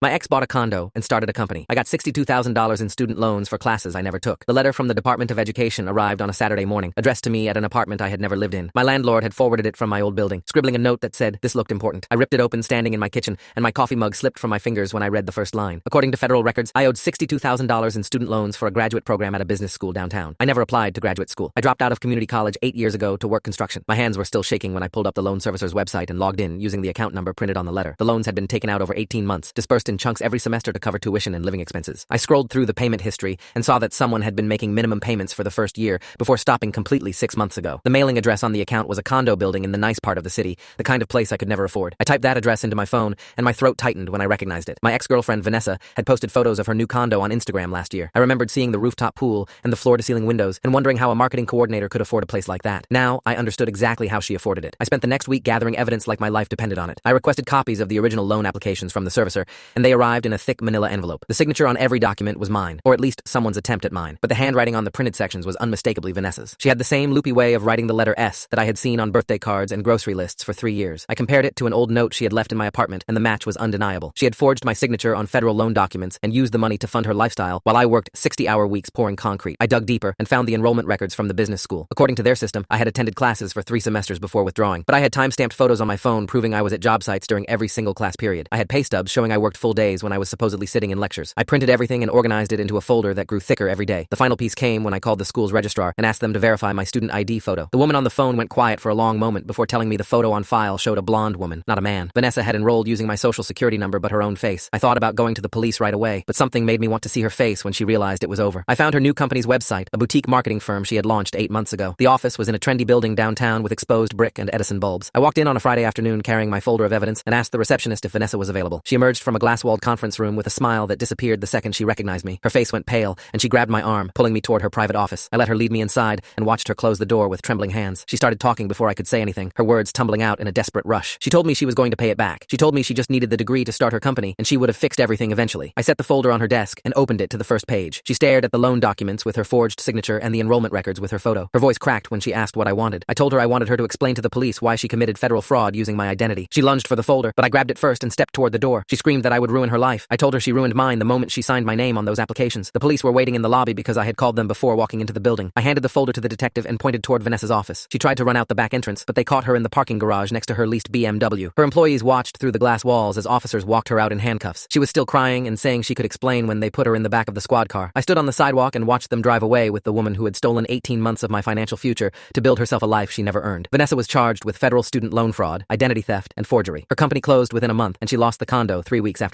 My ex bought a condo and started a company. I got $62,000 in student loans for classes I never took. The letter from the Department of Education arrived on a Saturday morning, addressed to me at an apartment I had never lived in. My landlord had forwarded it from my old building, scribbling a note that said, "This looked important." I ripped it open standing in my kitchen, and my coffee mug slipped from my fingers when I read the first line. According to federal records, I owed $62,000 in student loans for a graduate program at a business school downtown. I never applied to graduate school. I dropped out of community college 8 years ago to work construction. My hands were still shaking when I pulled up the loan servicer's website and logged in using the account number printed on the letter. The loans had been taken out over 18 months, dispersed in chunks every semester to cover tuition and living expenses. I scrolled through the payment history and saw that someone had been making minimum payments for the first year before stopping completely 6 months ago. The mailing address on the account was a condo building in the nice part of the city, the kind of place I could never afford. I typed that address into my phone, and my throat tightened when I recognized it. My ex-girlfriend, Vanessa, had posted photos of her new condo on Instagram last year. I remembered seeing the rooftop pool and the floor-to-ceiling windows and wondering how a marketing coordinator could afford a place like that. Now, I understood exactly how she afforded it. I spent the next week gathering evidence like my life depended on it. I requested copies of the original loan applications from the servicer, and they arrived in a thick manila envelope. The signature on every document was mine, or at least someone's attempt at mine, but the handwriting on the printed sections was unmistakably Vanessa's. She had the same loopy way of writing the letter S that I had seen on birthday cards and grocery lists for 3 years. I compared it to an old note she had left in my apartment, and the match was undeniable. She had forged my signature on federal loan documents and used the money to fund her lifestyle while I worked 60-hour weeks pouring concrete. I dug deeper and found the enrollment records from the business school. According to their system, I had attended classes for 3 semesters before withdrawing, but I had time-stamped photos on my phone proving I was at job sites during every single class period. I had pay stubs showing I worked full days when I was supposedly sitting in lectures. I printed everything and organized it into a folder that grew thicker every day. The final piece came when I called the school's registrar and asked them to verify my student ID photo. The woman on the phone went quiet for a long moment before telling me the photo on file showed a blonde woman, not a man. Vanessa had enrolled using my social security number but her own face. I thought about going to the police right away, but something made me want to see her face when she realized it was over. I found her new company's website, a boutique marketing firm she had launched 8 months ago. The office was in a trendy building downtown with exposed brick and Edison bulbs. I walked in on a Friday afternoon carrying my folder of evidence and asked the receptionist if Vanessa was available. She emerged from a glass-walled conference room with a smile that disappeared the second she recognized me. Her face went pale, and she grabbed my arm, pulling me toward her private office. I let her lead me inside and watched her close the door with trembling hands. She started talking before I could say anything, her words tumbling out in a desperate rush. She told me she was going to pay it back. She told me she just needed the degree to start her company, and she would have fixed everything eventually. I set the folder on her desk and opened it to the first page. She stared at the loan documents with her forged signature and the enrollment records with her photo. Her voice cracked when she asked what I wanted. I told her I wanted her to explain to the police why she committed federal fraud using my identity. She lunged for the folder, but I grabbed it first and stepped toward the door. She screamed that I would ruin her life. I told her she ruined mine the moment she signed my name on those applications. The police were waiting in the lobby because I had called them before walking into the building. I handed the folder to the detective and pointed toward Vanessa's office. She tried to run out the back entrance, but they caught her in the parking garage next to her leased BMW. Her employees watched through the glass walls as officers walked her out in handcuffs. She was still crying and saying she could explain when they put her in the back of the squad car. I stood on the sidewalk and watched them drive away with the woman who had stolen 18 months of my financial future to build herself a life she never earned. Vanessa was charged with federal student loan fraud, identity theft, and forgery. Her company closed within a month, and she lost the condo 3 weeks after